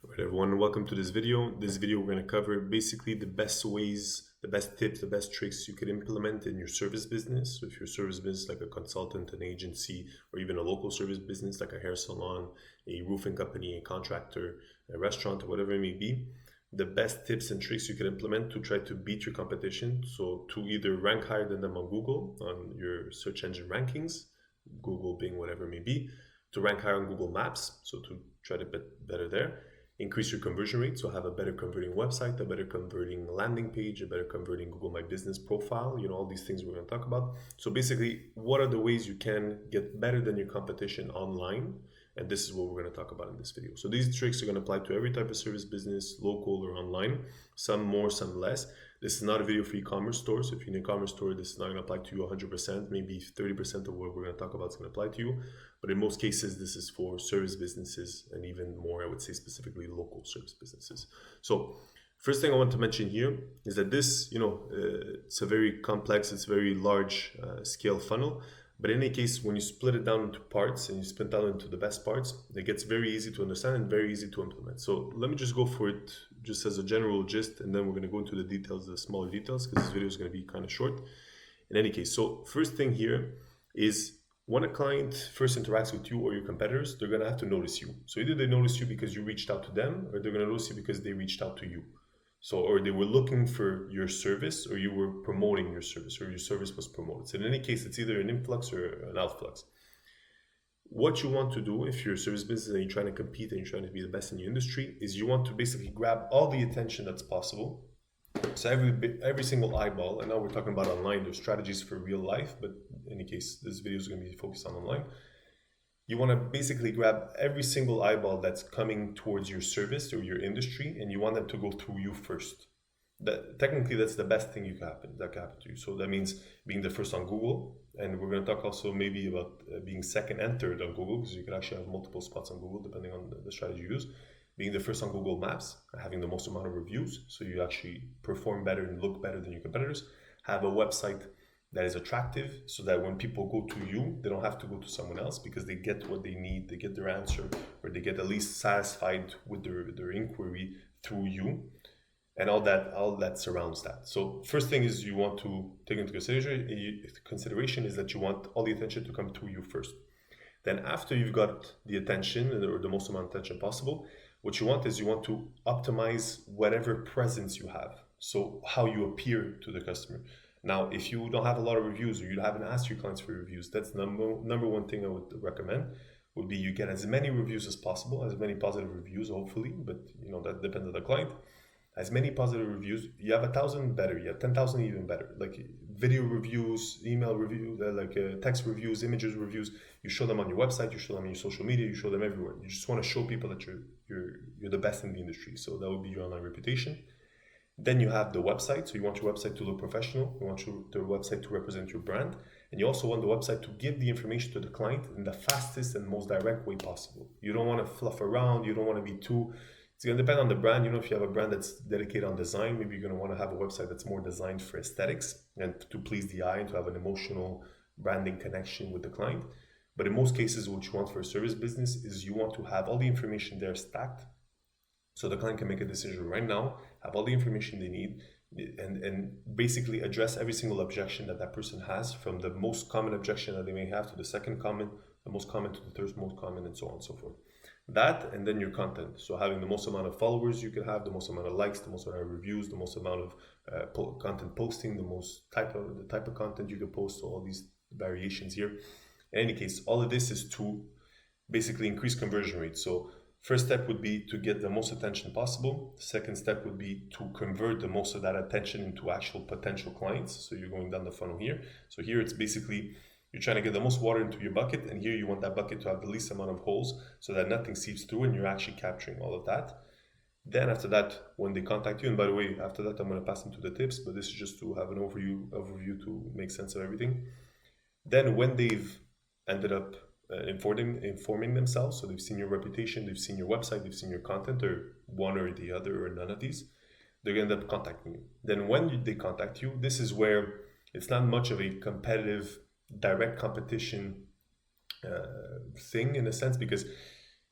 Alright, everyone, welcome to this video. This video we're going to cover basically the best ways, the best tips, the best tricks you could implement in your service business. So if your service business like a consultant, an agency, or even a local service business like a hair salon, a roofing company, a contractor, a restaurant, or whatever it may be, the best tips and tricks you could implement to try to beat your competition. So to either rank higher than them on Google, on your search engine rankings, Google, Bing, whatever it may be, to rank higher on Google Maps, so to try to get better there. Increase your conversion rate, so have a better converting website, a better converting landing page, a better converting Google My Business profile, all these things we're going to talk about. So basically, what are the ways you can get better than your competition online? And this is what we're going to talk about in this video. So these tricks are going to apply to every type of service business, local or online, some more, some less. This is not a video for e-commerce stores. If you're an e-commerce store, this is not going to apply to you 100%. Maybe 30% of what we're going to talk about is going to apply to you. But in most cases, this is for service businesses and even more, I would say specifically local service businesses. So first thing I want to mention here is that this, it's a very complex, it's a very large scale funnel. But in any case, when you split it down into parts and you split it down into the best parts, it gets very easy to understand and very easy to implement. So let me just go for it just as a general gist, and then we're going to go into the details, the smaller details, because this video is going to be kind of short. In any case, so first thing here is when a client first interacts with you or your competitors, they're going to have to notice you. So either they notice you because you reached out to them, or they're going to notice you because they reached out to you. So, or they were looking for your service, or you were promoting your service, or your service was promoted. So in any case, it's either an influx or an outflux. What you want to do if you're a service business and you're trying to compete and you're trying to be the best in your industry is you want to basically grab all the attention that's possible. So every single eyeball, and now we're talking about online, there's strategies for real life, but in any case, this video is going to be focused on online. You want to basically grab every single eyeball that's coming towards your service or your industry, and you want them to go through you first. Technically, that's the best thing that can happen to you. So that means being the first on Google, and we're going to talk also maybe about being second and third on Google, because you can actually have multiple spots on Google depending on the strategy you use. Being the first on Google Maps, having the most amount of reviews, so you actually perform better and look better than your competitors. Have a website that is attractive, so that when people go to you, they don't have to go to someone else because they get what they need, they get their answer, or they get at least satisfied with their inquiry through you, and all that surrounds that. So first thing is you want to take into consideration is that you want all the attention to come to you first. Then after you've got the attention, or the most amount of attention possible, what you want is you want to optimize whatever presence you have. So how you appear to the customer. Now, if you don't have a lot of reviews, or you haven't asked your clients for reviews, that's number one thing I would recommend would be you get as many reviews as possible, as many positive reviews, hopefully, but that depends on the client. As many positive reviews, you have 1,000 better, you have 10,000 even better. Like video reviews, email reviews, text reviews, images reviews. You show them on your website, you show them on your social media, you show them everywhere. You just want to show people that you're the best in the industry. So that would be your online reputation. Then you have the website. So you want your website to look professional. You want the website to represent your brand. And you also want the website to give the information to the client in the fastest and most direct way possible. You don't want to fluff around. You don't want to be too... It's going to depend on the brand. If you have a brand that's dedicated on design, maybe you're going to want to have a website that's more designed for aesthetics and to please the eye and to have an emotional branding connection with the client. But in most cases, what you want for a service business is you want to have all the information there stacked, so the client can make a decision right now, have all the information they need, and basically address every single objection that person has, from the most common objection that they may have to the second common, the most common to the third most common, and so on and so forth. That, and then your content. So having the most amount of followers you can have, the most amount of likes, the most amount of reviews, the most amount of content posting, the type of content you can post, so all these variations here. In any case, all of this is to basically increase conversion rate. So first step would be to get the most attention possible. Second step would be to convert the most of that attention into actual potential clients. So you're going down the funnel here. So here it's basically, you're trying to get the most water into your bucket, and here you want that bucket to have the least amount of holes so that nothing seeps through and you're actually capturing all of that. Then after that, when they contact you, and by the way, after that, I'm going to pass into the tips, but this is just to have an overview to make sense of everything. Then when they've ended up informing themselves, so they've seen your reputation, they've seen your website, they've seen your content, or one or the other, or none of these, they're going to end up contacting you. Then when they contact you, this is where it's not much of a competitive, direct competition thing in a sense, because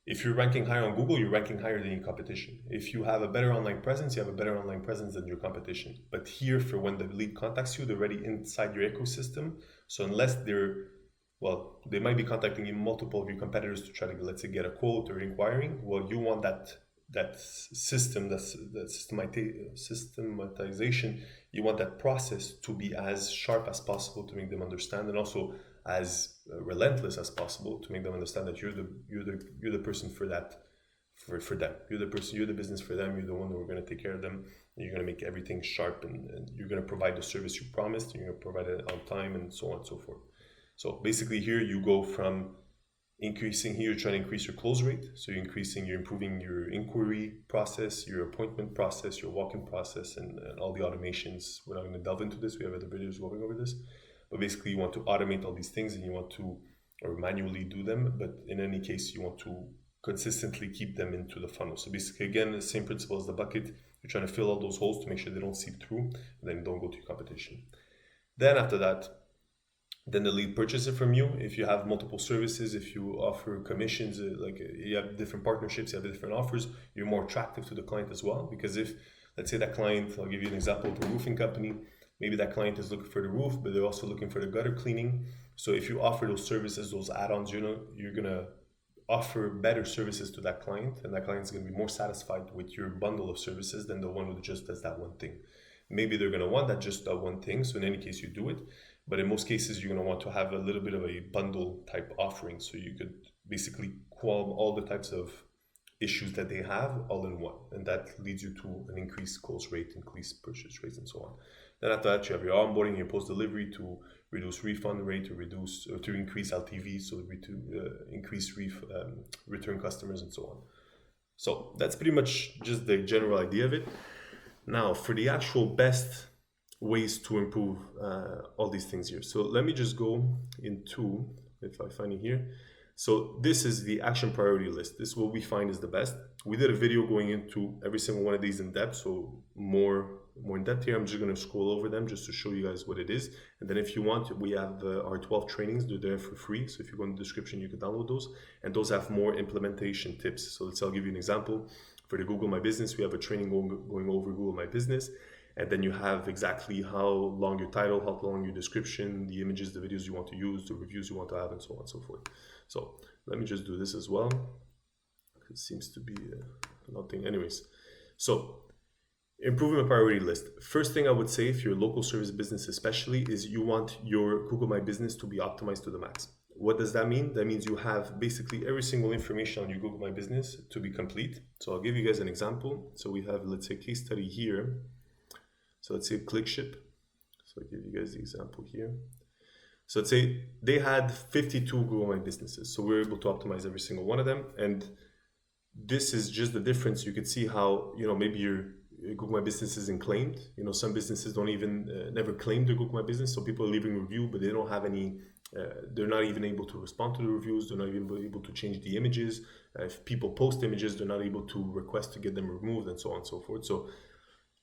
If you're ranking higher on Google, you're ranking higher than your competition. If you have a better online presence, you have a better online presence than your competition. But here, for when the lead contacts you, they're already inside your ecosystem. So unless they might be contacting you multiple of your competitors to try to, let's say, get a quote or inquiring. Well, you want that system, that systematization. You want that process to be as sharp as possible to make them understand, and also as relentless as possible to make them understand that you're the person for that, for them. You're the person, you're the business for them. You're the one who are going to take care of them. And you're going to make everything sharp, and you're going to provide the service you promised. You're going to provide it on time, and so on and so forth. So basically, here you go from increasing. Here you're trying to increase your close rate. So you're improving your inquiry process, your appointment process, your walk-in process, and all the automations. We're not going to delve into this. We have other videos going over this. But basically, you want to automate all these things, and you want to, or manually do them. But in any case, you want to consistently keep them into the funnel. So basically, again, the same principle as the bucket. You're trying to fill all those holes to make sure they don't seep through, and then don't go to your competition. Then after that, then the lead purchases from you. If you have multiple services, if you offer commissions, like you have different partnerships, you have different offers, you're more attractive to the client as well. Because if, let's say that client, I'll give you an example of a roofing company. Maybe that client is looking for the roof, but they're also looking for the gutter cleaning. So if you offer those services, those add-ons, you're gonna offer better services to that client, and that client is gonna be more satisfied with your bundle of services than the one who just does that one thing. Maybe they're gonna want just that one thing, so in any case you do it. But in most cases, you're gonna want to have a little bit of a bundle type offering, so you could basically qualm all the types of issues that they have all in one, and that leads you to an increased close rate, increased purchase rates, and so on. Then after that, you have your onboarding, your post-delivery to reduce refund rate, to increase LTV, so to increase return customers, and so on. So that's pretty much just the general idea of it. Now, for the actual best ways to improve all these things here. So let me just go into, if I find it here. So this is the action priority list. This is what we find is the best. We did a video going into every single one of these in depth, so more in depth here. I'm just going to scroll over them just to show you guys what it is. And then if you want, we have our 12 trainings. They're there for free. So if you go in the description, you can download those. And those have more implementation tips. So I'll give you an example. For the Google My Business, we have a training going over Google My Business. And then you have exactly how long your title, how long your description, the images, the videos you want to use, the reviews you want to have, and so on and so forth. So let me just do this as well. It seems to be nothing. Anyways, so improving a priority list. First thing I would say, if you're a local service business especially, is you want your Google My Business to be optimized to the max. What does that mean? That means you have basically every single information on your Google My Business to be complete. So I'll give you guys an example. So we have, let's say, a case study here. So let's say ClickShip. So I'll give you guys the example here. So let's say they had 52 Google My Businesses. So we're able to optimize every single one of them. And this is just the difference. You can see how, maybe your Google My Business isn't claimed. Some businesses don't even never claim their Google My Business. So people are leaving a review, but they don't have any, they're not even able to respond to the reviews. They're not even able to change the images. If people post images, they're not able to request to get them removed, and so on and so forth. So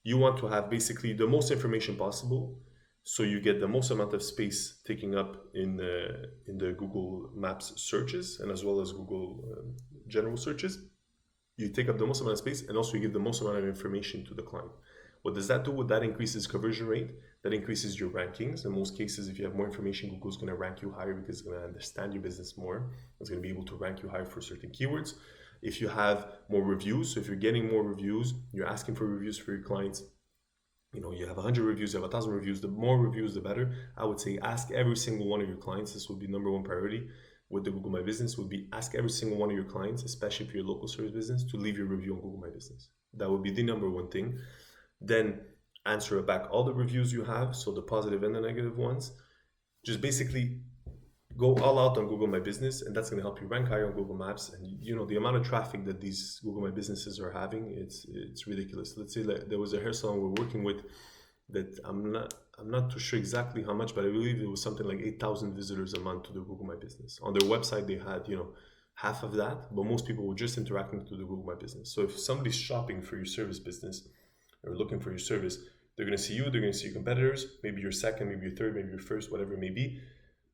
you want to have basically the most information possible, so you get the most amount of space taking up in the Google Maps searches, and as well as Google general searches. You take up the most amount of space, and also you give the most amount of information to the client. What does that do? That increases conversion rate. That increases your rankings. In most cases, if you have more information, Google's going to rank you higher because it's going to understand your business more. It's going to be able to rank you higher for certain keywords. If you have more reviews, so if you're getting more reviews, you're asking for reviews for your clients. You have 100 reviews, you have 1,000 reviews. The more reviews, the better. I would say ask every single one of your clients. This would be number one priority with the Google My Business, would be ask every single one of your clients, especially if you're a local service business, to leave your review on Google My Business. That would be the number one thing. Then answer back all the reviews you have, so the positive and the negative ones. Just basically go all out on Google My Business, and that's going to help you rank higher on Google Maps. And the amount of traffic that these Google My Businesses are having, it's ridiculous. Let's say that there was a hair salon we're working with that I'm not too sure exactly how much, but I believe it was something like 8,000 visitors a month to the Google My Business. On their website, they had half of that, but most people were just interacting to the Google My Business. So if somebody's shopping for your service business or looking for your service, they're going to see you, they're going to see your competitors, maybe your second, maybe your third, maybe your first, whatever it may be.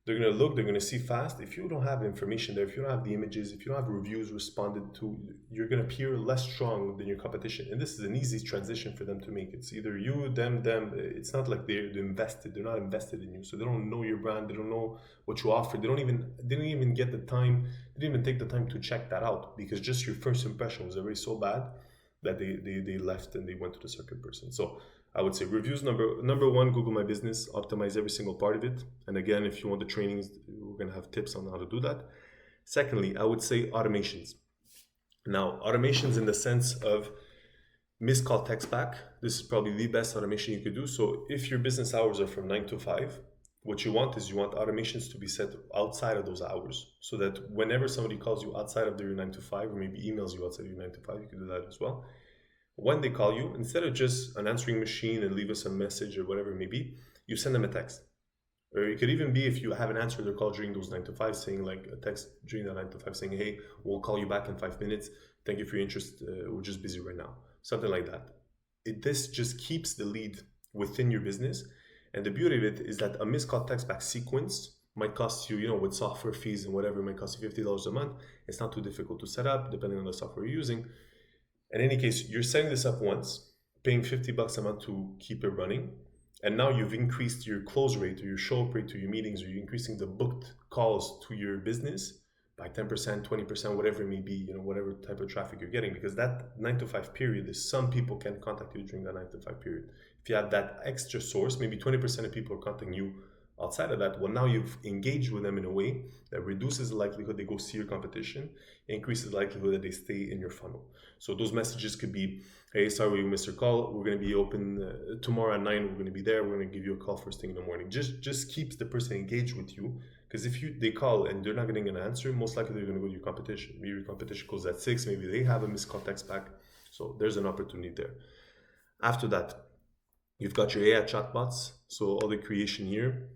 They're going to look, they're going to see fast. If you don't have information there, if you don't have the images, if you don't have reviews responded to, you're going to appear less strong than your competition. And this is an easy transition for them to make. It's either you, them. It's not like they're invested. They're not invested in you. So they don't know your brand. They don't know what you offer. They didn't even get the time. They didn't even take the time to check that out, because just your first impression was already so bad that they left and they went to the second person. So I would say reviews, number one, Google My Business, optimize every single part of it. And again, if you want the trainings, we're going to have tips on how to do that. Secondly, I would say automations. Now, automations in the sense of missed call text back. This is probably the best automation you could do. So if your business hours are from 9 to 5, what you want automations to be set outside of those hours, so that whenever somebody calls you outside of their 9 to 5, or maybe emails you outside of your 9 to 5, you can do that as well. When they call you, instead of just an answering machine and leave us a message or whatever it may be, you send them a text. Or it could even be, if you haven't answered their call during those 9 to 5, saying like a text during that 9 to 5 saying, hey, we'll call you back in 5 minutes. Thank you for your interest. We're just busy right now. Something like that. This just keeps the lead within your business. And the beauty of it is that a missed call text back sequence might cost you, with software fees and whatever, it might cost you $50 a month. It's not too difficult to set up, depending on the software you're using. In any case, you're setting this up once, paying $50 a month to keep it running. And now you've increased your close rate or your show up rate to your meetings, or you're increasing the booked calls to your business by 10%, 20%, whatever it may be, whatever type of traffic you're getting. Because that 9 to 5 period is, some people can contact you during that 9 to 5 period. If you have that extra source, maybe 20% of people are contacting you outside of that. Well, now you've engaged with them in a way that reduces the likelihood they go see your competition, increases the likelihood that they stay in your funnel. So those messages could be, hey, sorry we missed your call. We're going to be open tomorrow at 9. We're going to be there. We're going to give you a call first thing in the morning. Just keeps the person engaged with you. Because if they call and they're not getting an answer, most likely they're going to go to your competition. Maybe your competition calls at 6. Maybe they have a missed call text back. So there's an opportunity there. After that, you've got your AI chatbots. So all the creation here.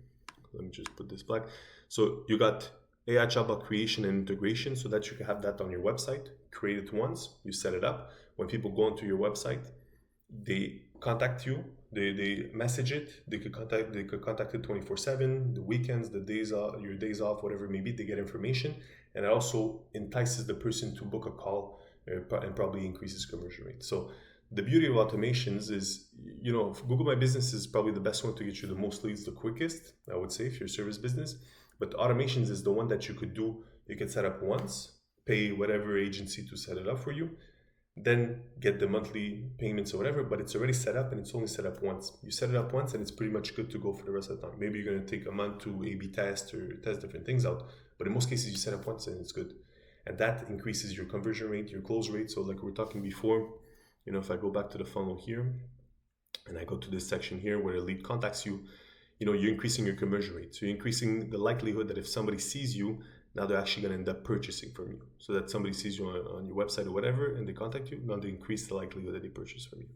Let me just put this back. So you got AI chatbot creation and integration, so that you can have that on your website. Create it once, you set it up. When people go onto your website, they contact you, they message it, they could contact it 24/7, the weekends, the days off, your days off, whatever it may be, they get information. And it also entices the person to book a call and probably increases conversion rate. So the beauty of automations is, Google My Business is probably the best one to get you the most leads the quickest, I would say, if you're a service business. But automations is the one that you could do. You can set up once, pay whatever agency to set it up for you, then get the monthly payments or whatever, but it's already set up and it's only set up once. You set it up once and it's pretty much good to go for the rest of the time. Maybe you're going to take a month to A/B test or test different things out, but in most cases you set up once and it's good. And that increases your conversion rate, your close rate. So like we were talking before, if I go back to the funnel here and I go to this section here where a lead contacts you, you're increasing your conversion rate. So you're increasing the likelihood that if somebody sees you, now they're actually going to end up purchasing from you. So that somebody sees you on your website or whatever and they contact you, now they increase the likelihood that they purchase from you.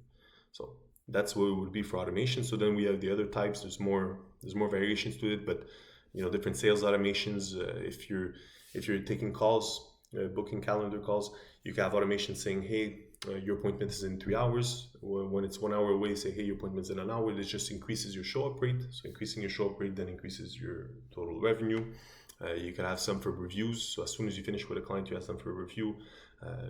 So that's what it would be for automation. So then we have the other types. There's more variations to it, but different sales automations. If you're taking calls, booking calendar calls, you can have automation saying, hey, your appointment is in 3 hours. When it's 1 hour away, say, hey, your appointment's in an hour. This just increases your show up rate. So increasing your show up rate then increases your total revenue. You can have some for reviews. So as soon as you finish with a client, you ask them for a review.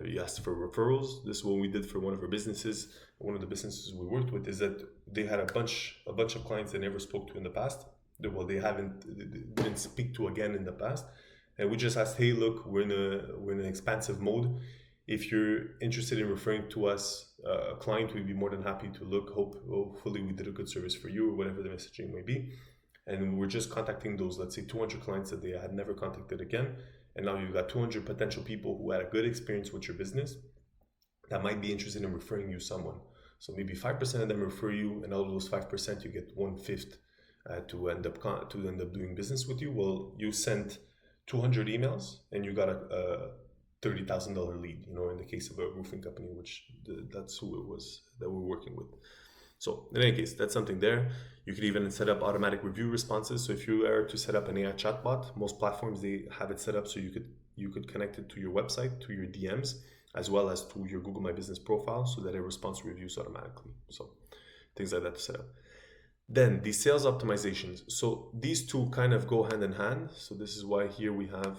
You ask for referrals. This is what we did for one of our businesses. One of the businesses we worked with is that they had a bunch of clients they never spoke to in the past. They didn't speak to again in the past. And we just asked, hey, look, we're in an expansive mode. If you're interested in referring to us a client, we'd be more than happy to look. Hopefully we did a good service for you, or whatever the messaging may be. And we're just contacting those, let's say 200 clients that they had never contacted again. And now you've got 200 potential people who had a good experience with your business that might be interested in referring you someone. So maybe 5% of them refer you, and out of those 5%, you get 1/5 to end up doing business with you. Well, you sent 200 emails and you got a $30,000 lead, in the case of a roofing company, which that's who it was that we're working with. So in any case, that's something there. You could even set up automatic review responses. So if you are to set up an AI chatbot, most platforms, they have it set up so you could connect it to your website, to your DMs, as well as to your Google My Business profile, so that it responds to reviews automatically. So things like that to set up. Then the sales optimizations. So these two kind of go hand in hand. So this is why here we have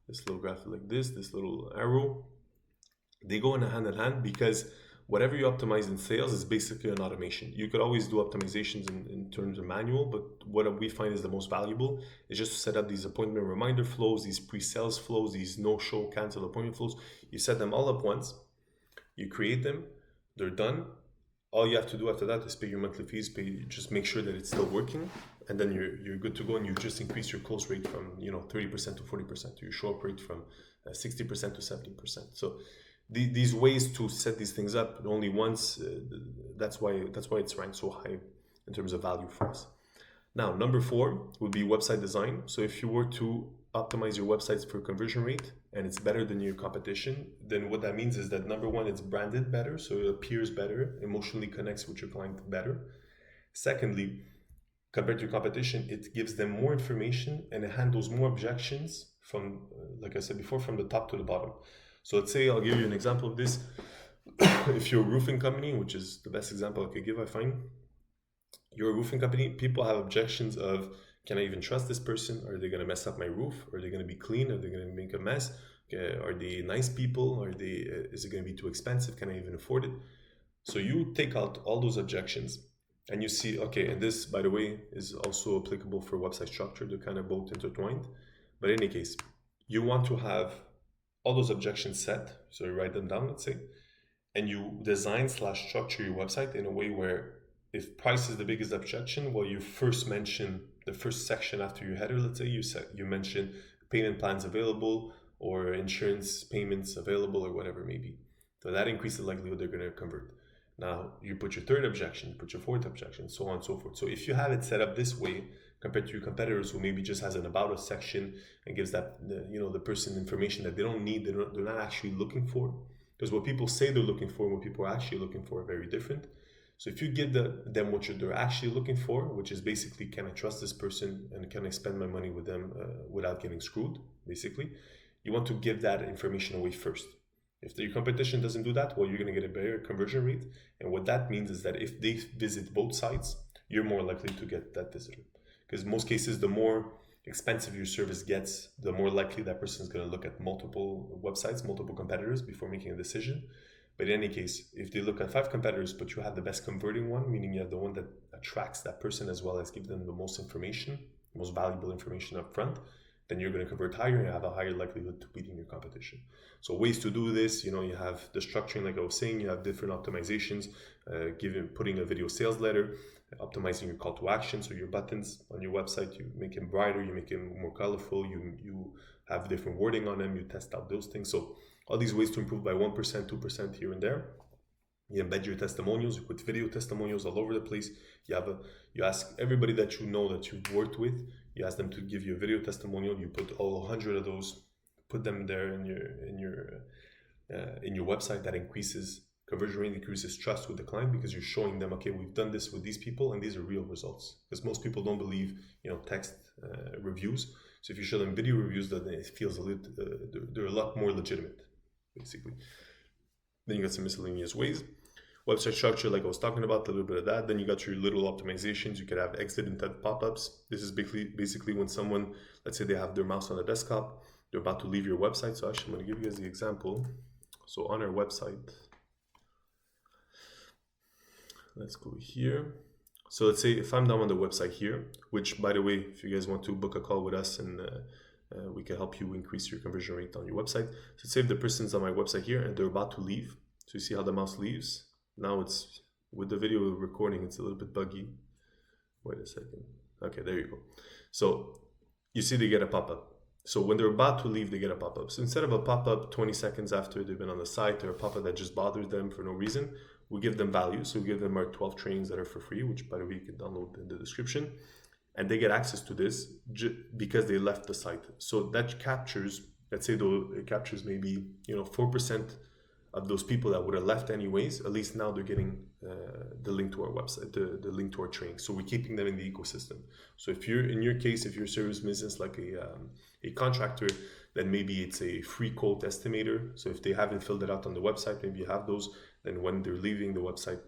this little graphic like this little arrow. They go in hand because whatever you optimize in sales is basically an automation. You could always do optimizations in terms of manual, but what we find is the most valuable is just to set up these appointment reminder flows, these pre-sales flows, these no-show cancel appointment flows. You set them all up once, you create them, they're done. All you have to do after that is pay your monthly fees, just make sure that it's still working, and then you're good to go, and you just increase your close rate from 30% to 40%, your show up rate from 60% to 70%. So these ways to set these things up only once, that's why it's ranked so high in terms of value for us. Now, number 4 would be website design. So if you were to optimize your websites for conversion rate and it's better than your competition, then what that means is that number 1, it's branded better, so it appears better, emotionally connects with your client better. Secondly, compared to your competition, it gives them more information and it handles more objections from, like I said before, from the top to the bottom. So let's say, I'll give you an example of this. If you're a roofing company, which is the best example I could give, I find, you're a roofing company, people have objections of, can I even trust this person? Are they going to mess up my roof? Are they going to be clean? Are they going to make a mess? Are they nice people? Is it going to be too expensive? Can I even afford it? So you take out all those objections and you see, okay, and this, by the way, is also applicable for website structure. They're kind of both intertwined. But in any case, you want to have all those objections set. So you write them down, let's say, and you design/structure your website in a way where if price is the biggest objection, well, you first mention the first section after your header. Let's say you mention payment plans available or insurance payments available or whatever it may be. So that increases the likelihood they're going to convert. Now you put your third objection, you put your fourth objection, so on and so forth. So if you have it set up this way, compared to your competitors who maybe just has an about us section and gives that the person information that they don't need, they're not actually looking for. Because what people say they're looking for and what people are actually looking for are very different. So if you give them what they're actually looking for, which is basically, can I trust this person and can I spend my money with them without getting screwed, basically, you want to give that information away first. If your competition doesn't do that, well, you're going to get a better conversion rate. And what that means is that if they visit both sites, you're more likely to get that visitor. Because in most cases, the more expensive your service gets, the more likely that person is going to look at multiple websites, multiple competitors before making a decision. But in any case, if they look at 5 competitors, but you have the best converting one, meaning you have the one that attracts that person as well as give them the most information, most valuable information up front, then you're going to convert higher and have a higher likelihood to beating your competition. So ways to do this, you have the structuring, like I was saying, you have different optimizations, putting a video sales letter, optimizing your call to action, so your buttons on your website, you make them brighter, you make them more colorful, you have different wording on them, you test out those things. So all these ways to improve by 1%, 2% here and there. You embed your testimonials, you put video testimonials all over the place. You ask everybody that you know that you've worked with, you ask them to give you a video testimonial. You put all 100 of those, put them there in your website. That increases conversion rate, increases trust with the client because you're showing them, okay, we've done this with these people and these are real results. Because most people don't believe, text reviews. So if you show them video reviews, then it feels they're a lot more legitimate, basically. Then you got some miscellaneous ways. Website structure, like I was talking about, a little bit of that. Then you got your little optimizations. You could have exit intent pop-ups. This is basically when someone, let's say they have their mouse on the desktop, they're about to leave your website. So actually, I'm going to give you guys the example. So on our website, let's go here. So let's say if I'm down on the website here, which, by the way, if you guys want to book a call with us and we can help you increase your conversion rate on your website. So let's say if the person's on my website here and they're about to leave. So you see how the mouse leaves? Now it's, with the video recording, it's a little bit buggy. Wait a second. Okay, there you go. So you see they get a pop-up. So when they're about to leave, they get a pop-up. So instead of a pop-up 20 seconds after they've been on the site, or a pop-up that just bothers them for no reason, we give them value. So we give them our 12 trainings that are for free, which, by the way, you can download in the description. And they get access to this because they left the site. So that captures, let's say it captures maybe 4% of those people that would have left anyways. At least now they're getting the link to our website, the link to our training. So we're keeping them in the ecosystem. So if you're, in your case, if you're a service business like a contractor, then maybe it's a free quote estimator. So if they haven't filled it out on the website, maybe you have those. Then when they're leaving the website,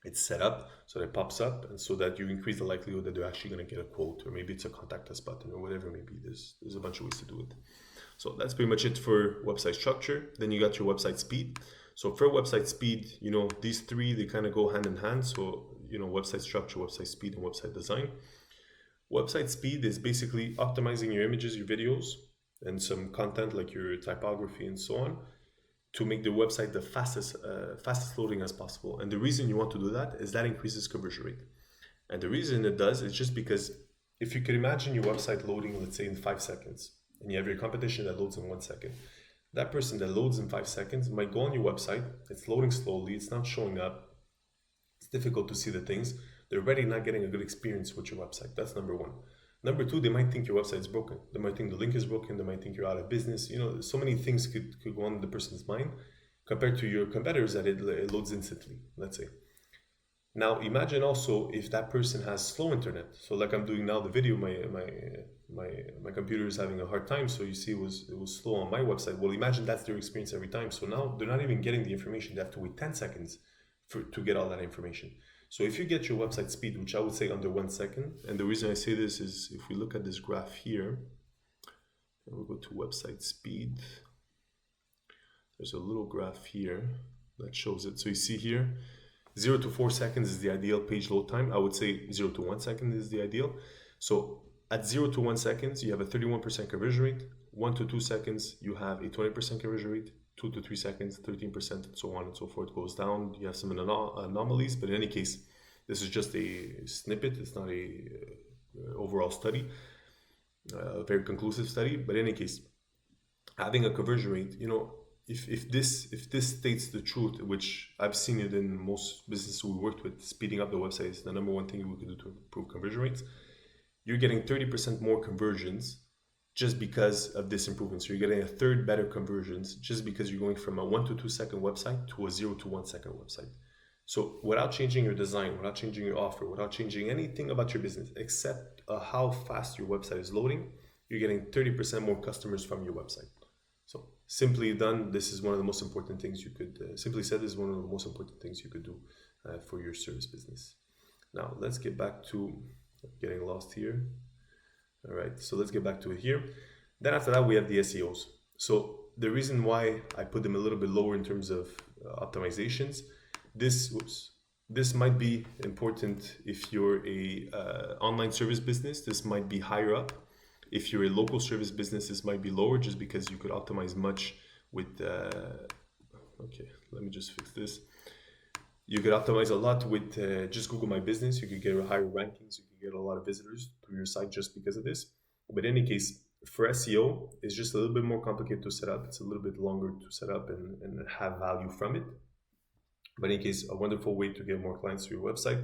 it's set up so that it pops up, and so that you increase the likelihood that they're actually going to get a quote, or maybe it's a contact us button or whatever it may be. There's a bunch of ways to do it. So that's pretty much it for website structure. Then you got your website speed. So for website speed, these three, they kind of go hand in hand. So, website structure, website speed, and website design. Website speed is basically optimizing your images, your videos, and some content like your typography and so on, to make the website the fastest loading as possible. And the reason you want to do that is that increases conversion rate. And the reason it does is just because if you could imagine your website loading, let's say in 5 seconds, and you have your competition that loads in 1 second, that person that loads in 5 seconds might go on your website, it's loading slowly, it's not showing up, it's difficult to see the things, they're already not getting a good experience with your website. That's number one. Number two, they might think your website is broken. They might think the link is broken. They might think you're out of business. So many things could go on in the person's mind compared to your competitors that it loads instantly, let's say. Now, imagine also if that person has slow internet. So like I'm doing now the video, my computer is having a hard time. So you see it was slow on my website. Well, imagine that's their experience every time. So now they're not even getting the information. They have to wait 10 seconds to get all that information. So if you get your website speed, which I would say under 1 second, and the reason I say this is if we look at this graph here, and we'll go to website speed, there's a little graph here that shows it. So you see here, 0 to 4 seconds is the ideal page load time. I would say 0 to 1 second is the ideal. So at 0 to 1 seconds, you have a 31% conversion rate. 1 to 2 seconds, you have a 20% conversion rate. 2 to 3 seconds, 13%, and so on and so forth goes down. You have some anomalies, but in any case, this is just a snippet. It's not a overall study, a very conclusive study. But in any case, having a conversion rate, if this states the truth, which I've seen it in most businesses we worked with, speeding up the website is the number one thing we could do to improve conversion rates. You're getting 30% more conversions just because of this improvement. So you're getting a third better conversions just because you're going from a 1 to 2 second website to a 0 to 1 second website. So without changing your design, without changing your offer, without changing anything about your business, except how fast your website is loading, you're getting 30% more customers from your website. So simply done, this is one of the most important things you could, simply said, this is one of the most important things you could do for your service business. Now let's get back to getting lost here. All right, so let's get back to it here. Then after that, we have the SEOs. So the reason why I put them a little bit lower in terms of optimizations, this might be important if you're a online service business. This might be higher up. If you're a local service business, this might be lower just because you could optimize much with, okay, let me just fix this. You could optimize a lot with just Google My Business. You could get higher rankings. You could get a lot of visitors to your site just because of this. But in any case, for SEO, it's just a little bit more complicated to set up. It's a little bit longer to set up and have value from it. But in any case, a wonderful way to get more clients to your website.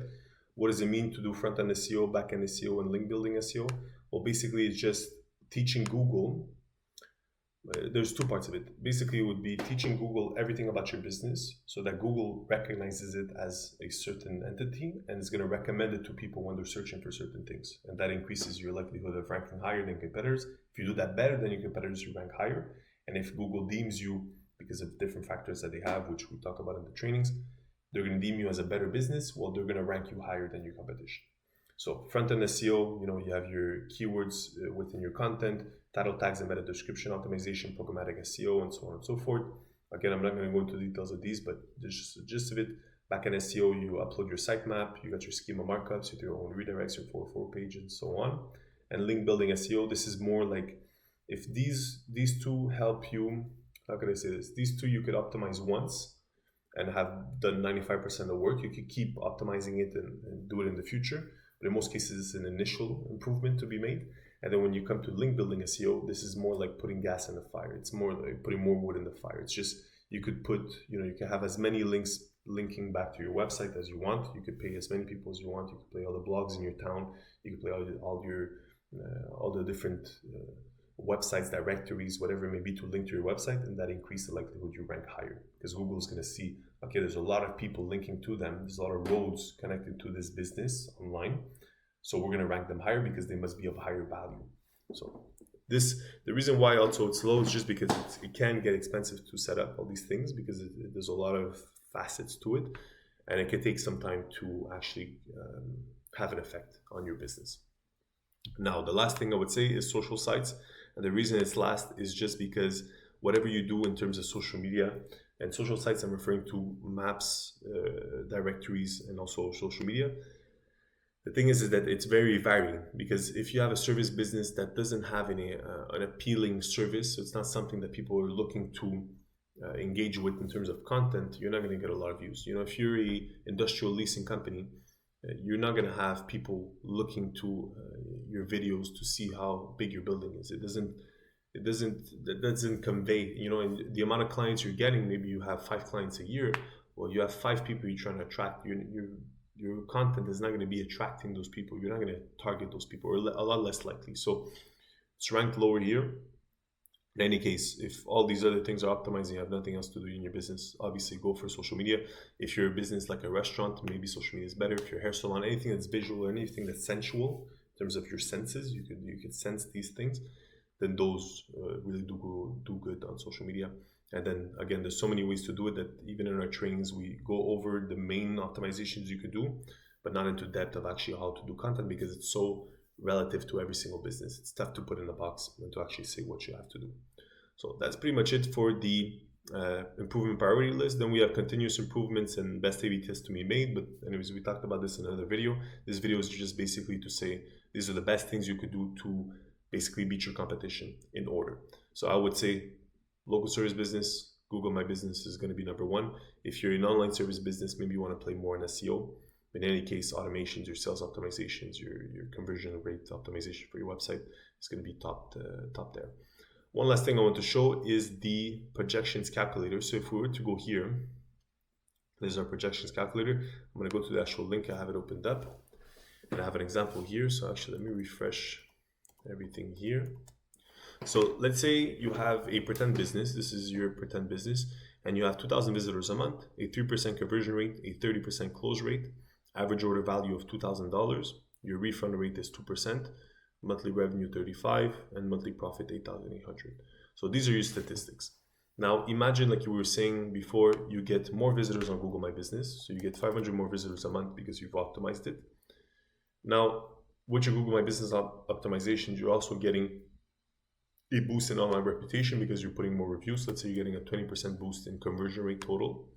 What does it mean to do front-end SEO, back-end SEO, and link building SEO? Well, basically, it's just teaching Google. There's two parts of it. Basically, it would be teaching Google everything about your business so that Google recognizes it as a certain entity and is going to recommend it to people when they're searching for certain things. And that increases your likelihood of ranking higher than competitors. If you do that better than your competitors, you rank higher. And if Google deems you, because of different factors that they have, which we talk about in the trainings, they're going to deem you as a better business, well, they're going to rank you higher than your competition. So front-end SEO, you have your keywords within your content, title tags and meta description optimization, programmatic SEO, and so on and so forth. Again, I'm not going to go into details of these, but there's just the gist of it. Back-end SEO, you upload your sitemap, you got your schema markups, you do your own redirects, your 404 page, and so on. And link building SEO, this is more like if these two help you, how can I say this? These two you could optimize once and have done 95% of the work. You could keep optimizing it and do it in the future. But in most cases, it's an initial improvement to be made. And then when you come to link building SEO, this is more like putting gas in the fire. It's more like putting more wood in the fire. It's just, you could put, you can have as many links linking back to your website as you want. You could pay as many people as you want. You could play all the blogs in your town. You could play all the different websites, directories, whatever it may be to link to your website. And that increases the likelihood you rank higher because Google is going to see, okay, there's a lot of people linking to them. There's a lot of roads connected to this business online. So we're going to rank them higher because they must be of higher value. So the reason why also it's low is just because it can get expensive to set up all these things because there's a lot of facets to it. and it can take some time to actually have an effect on your business. Now, the last thing I would say is social sites. And the reason it's last is just because whatever you do in terms of social media and social sites, I'm referring to maps, directories, and also social media. The thing is that it's very varying, because if you have a service business that doesn't have an appealing service, so it's not something that people are looking to engage with in terms of content, you're not going to get a lot of views. If you're a industrial leasing company, you're not going to have people looking to your videos to see how big your building is. That doesn't convey, and the amount of clients you're getting. Maybe you have 5 clients a year. Well, you have 5 people you're trying to attract. Your content is not going to be attracting those people. You're not going to target those people, or a lot less likely. So it's ranked lower here. In any case, if all these other things are optimized and you have nothing else to do in your business, obviously go for social media. If you're a business like a restaurant, maybe social media is better. If you're a hair salon, anything that's visual or anything that's sensual in terms of your senses, you could sense these things, then those really do good on social media. And then again, there's so many ways to do it that even in our trainings, we go over the main optimizations you could do, but not into depth of actually how to do content, because it's so relative to every single business. It's tough to put in a box and to actually say what you have to do. So that's pretty much it for the improvement priority list. Then we have continuous improvements and best A/B tests to be made. But anyways, we talked about this in another video. This video is just basically to say these are the best things you could do to basically beat your competition in order. So I would say local service business, Google My Business is going to be number 1. If you're an online service business, maybe you want to play more in SEO. In any case, automations, your sales optimizations, your conversion rate optimization for your website is going to be top there. One last thing I want to show is the projections calculator. So if we were to go here, there's our projections calculator. I'm going to go to the actual link. I have it opened up and I have an example here. So actually, let me refresh everything here. So let's say you have a pretend business. This is your pretend business, and you have 2,000 visitors a month, a 3% conversion rate, a 30% close rate, average order value of $2,000. Your refund rate is 2%. Monthly revenue 35, and monthly profit 8,800. So these are your statistics. Now imagine, like you were saying before, you get more visitors on Google My Business. So you get 500 more visitors a month because you've optimized it. Now with your Google My Business optimizations, you're also getting a boost in online reputation because you're putting more reviews. Let's say you're getting a 20% boost in conversion rate total.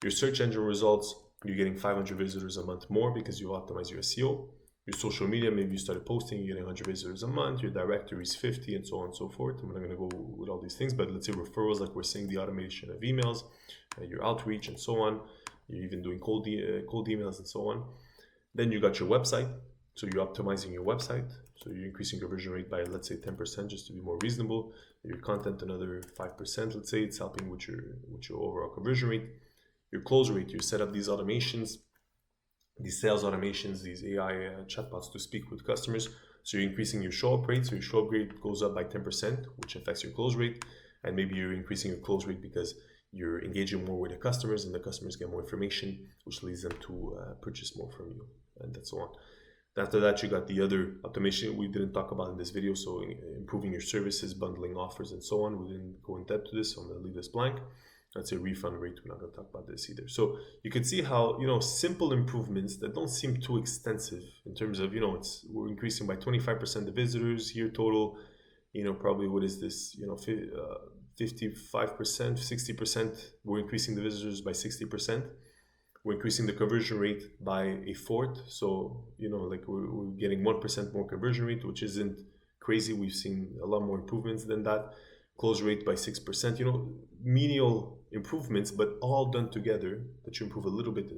Your search engine results, you're getting 500 visitors a month more because you optimize your SEO. Your social media, maybe you started posting, you're getting 100 visitors a month, your directory is 50, and so on and so forth. I'm not going to go with all these things, but let's say referrals, like we're saying, the automation of emails, your outreach, and so on. You're even doing cold emails and so on. Then you got your website. So you're optimizing your website. So you're increasing conversion rate by, let's say, 10%, just to be more reasonable. Your content, another 5%, let's say. It's helping with your overall conversion rate. Your close rate, you set up these automations, these sales automations, these AI chatbots to speak with customers. So you're increasing your show up rate. So your show up rate goes up by 10%, which affects your close rate. And maybe you're increasing your close rate because you're engaging more with the customers, and the customers get more information, which leads them to purchase more from you, and so on. After that, you got the other automation we didn't talk about in this video. So improving your services, bundling offers, and so on. We didn't go in depth to this, so I'm going to leave this blank. That's a refund rate. We're not going to talk about this either. So you can see how, simple improvements that don't seem too extensive in terms of, we're increasing by 25% the visitors here total, probably what is this, 55%, 60%. We're increasing the visitors by 60%. We're increasing the conversion rate by a fourth. So, we're getting 1% more conversion rate, which isn't crazy. We've seen a lot more improvements than that. Close rate by 6%, menial improvements, but all done together that you improve a little bit,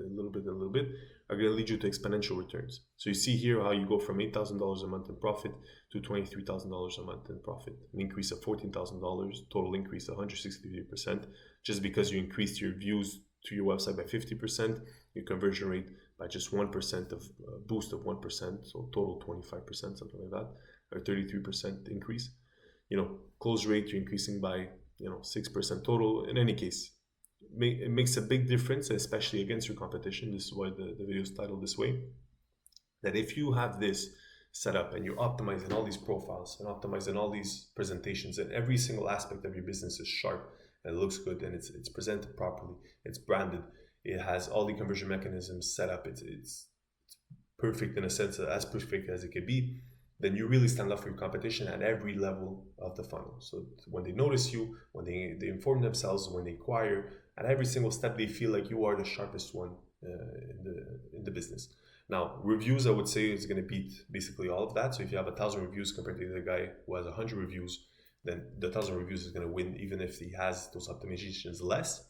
are going to lead you to exponential returns. So you see here how you go from $8,000 a month in profit to $23,000 a month in profit, an increase of $14,000, total increase of 163%, just because you increased your views to your website by 50%, your conversion rate by just 1% of boost of 1%, so total 25%, something like that, or 33% increase. Close rate, you're increasing by 6% total. In any case, it makes a big difference, especially against your competition. This is why the video is titled this way. That if you have this set up and you're optimizing all these profiles and optimizing all these presentations, and every single aspect of your business is sharp and it looks good and it's presented properly, it's branded, It has all the conversion mechanisms set up. It's perfect in a sense, as perfect as it could be. Then you really stand out for your competition at every level of the funnel. So when they notice you, when they inform themselves, when they inquire, at every single step, they feel like you are the sharpest one in the business. Now, reviews, I would say, is going to beat basically all of that. So if you have 1,000 reviews compared to the guy who has 100 reviews, then the 1,000 reviews is going to win, even if he has those optimizations less.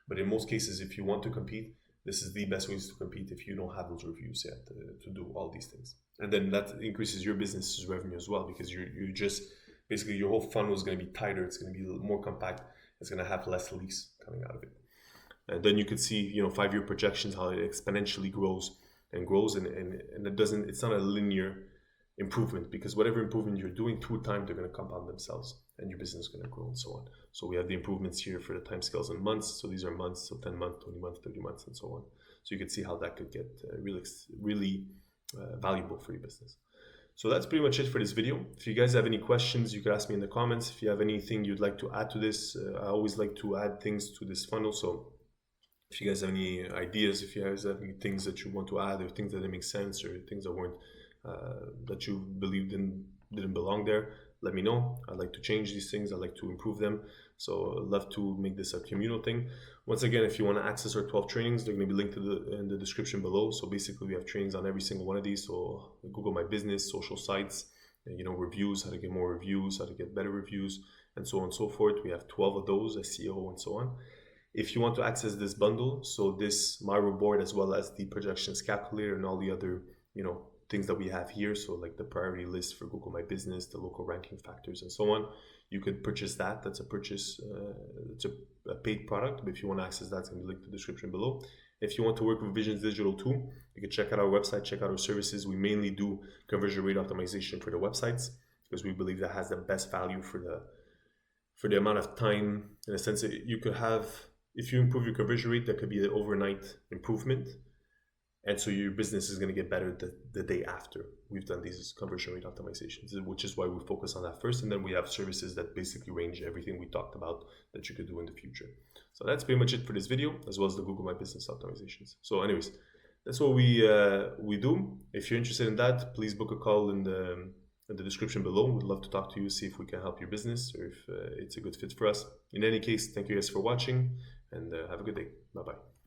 But in most cases, if you want to compete, this is the best ways to compete if you don't have those reviews yet to do all these things. And then that increases your business's revenue as well, because you just basically your whole funnel is going to be tighter. It's going to be more compact. It's going to have less leaks coming out of it. And then you could see, 5-year projections, how it exponentially grows, and it's not a linear improvement, because whatever improvement you're doing through time, they're going to compound themselves and your business is going to grow and so on. So we have the improvements here for the time scales in months. So these are months, so 10 months, 20 months, 30 months, and so on. So you can see how that could get really valuable for your business. So that's pretty much it for this video. If you guys have any questions, you can ask me in the comments. If you have anything you'd like to add to this, I always like to add things to this funnel. So if you guys have any ideas, if you guys have any things that you want to add, or things that didn't make sense, or things that weren't that you believed didn't belong there, let me know. I'd like to change these things. I'd like to improve them. So I'd love to make this a communal thing. Once again, if you want to access our 12 trainings, they're going to be linked in the description below. So basically, we have trainings on every single one of these. So Google My Business, social sites, reviews, how to get more reviews, how to get better reviews, and so on and so forth. We have 12 of those, SEO and so on. If you want to access this bundle, so this My Reward, as well as the projections calculator and all the other, things that we have here, so like the priority list for Google My Business, the local ranking factors, and so on, you could purchase that. That's a purchase, it's a paid product, but if you want to access that, it's going to be linked in the description below. If you want to work with Vizions Digital too, you can check out our website, check out our services. We mainly do conversion rate optimization for the websites, because we believe that has the best value for the amount of time. In a sense, you could have, if you improve your conversion rate, that could be an overnight improvement. And so your business is going to get better the day after we've done these conversion rate optimizations, which is why we focus on that first. And then we have services that basically range everything we talked about that you could do in the future. So that's pretty much it for this video, as well as the Google My Business optimizations. So anyways, that's what we do. If you're interested in that, please book a call in the description below. We'd love to talk to you, see if we can help your business, or if it's a good fit for us. In any case, thank you guys for watching, and have a good day. Bye-bye.